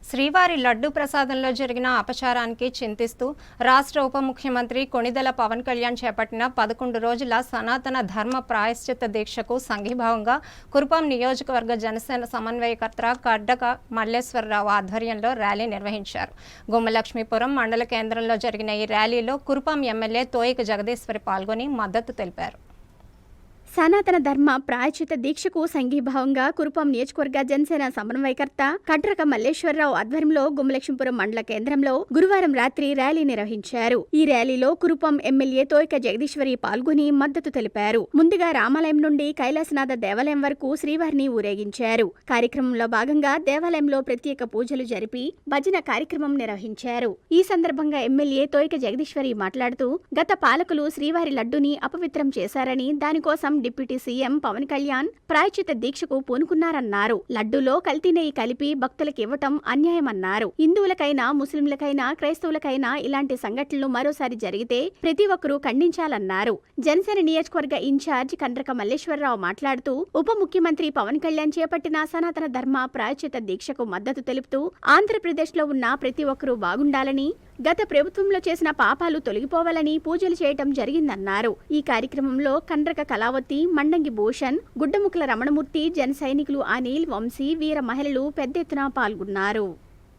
శ్రీవారి లడ్డు ప్రసాదంలో జరిగిన అపచారానికి చింతిస్తూ రాష్ట్ర ఉప ముఖ్యమంత్రి కొణిదెల పవన్ కళ్యాణ్ చేపట్టిన 11 రోజుల సనాతన ధర్మ ప్రాయశ్చిత్త దీక్షకు సంఘీభావంగా కురుపాం నియోజకవర్గ జనసేన సమన్వయకర్త కడ్డక మల్లేశ్వరరావు ఆధ్వర్యంలో ర్యాలీ నిర్వహించారు. గుమ్మలక్ష్మీపురం మండల కేంద్రంలో జరిగిన ఈ ర్యాలీలో కురుపాం ఎమ్మెల్యే తోయిక జగదీశ్వరి పాల్గొని మద్దతు తెలిపారు. సనాతన ధర్మ ప్రాయశ్చిత్త దీక్షకు సంఘీభావంగా కురుపాం నియోజకవర్గ జనసేన సమన్వయకర్త కడ్రక మల్లేశ్వరరావు ఆధ్వర్యంలో గుమ్మలక్ష్మీపురం మండల కేంద్రంలో గురువారం రాత్రి ర్యాలీ నిర్వహించారు. ఈ ర్యాలీలో కురుపాం ఎమ్మెల్యే తోయిక జగదీశ్వరి పాల్గొని మద్దతు తెలిపారు. ముందుగా రామాలయం నుండి కైలాసనాథ దేవాలయం వరకు శ్రీవారిని ఊరేగించారు. కార్యక్రమంలో భాగంగా దేవాలయంలో ప్రత్యేక పూజలు జరిపి భజన కార్యక్రమం నిర్వహించారు. ఈ సందర్భంగా ఎమ్మెల్యే తోయిక జగదీశ్వరి మాట్లాడుతూ గత పాలకులు శ్రీవారి లడ్డుని అపవిత్రం చేశారని, దానికోసం డిప్యూటీ సీఎం పవన్ కళ్యాణ్ ప్రాయశ్చిత్త దీక్షకు పూనుకున్నారన్నారు. లడ్డూలో కల్తీ నెయ్యి కలిపి భక్తులకు ఇవ్వటం అన్యాయమన్నారు. హిందువులకైనా, ముస్లింలకైనా, క్రైస్తవులకైనా ఇలాంటి సంఘటనలు మరోసారి జరిగితే ప్రతి ఒక్కరూ ఖండించాలన్నారు. జనసేన నియోజకవర్గ ఇన్ఛార్జ్ కండ్రక మల్లేశ్వరరావు మాట్లాడుతూ ఉప ముఖ్యమంత్రి పవన్ కళ్యాణ్ చేపట్టిన సనాతన ధర్మ ప్రాయశ్చిత్త దీక్షకు మద్దతు తెలుపుతూ ఆంధ్రప్రదేశ్లో ఉన్న ప్రతి ఒక్కరూ బాగుండాలని, గత ప్రభుత్వంలో చేసిన పాపాలు తొలగిపోవాలని పూజలు చేయటం జరిగిందన్నారు. ఈ కార్యక్రమంలో కండ్రక కళావతి, మండంగి భూషణ్, గుడ్డముక్కల రమణమూర్తి, జన సైనికులు అనిల్, వంశీ, వీర మహిళలు పెద్ద ఎత్తున పాల్గొన్నారు.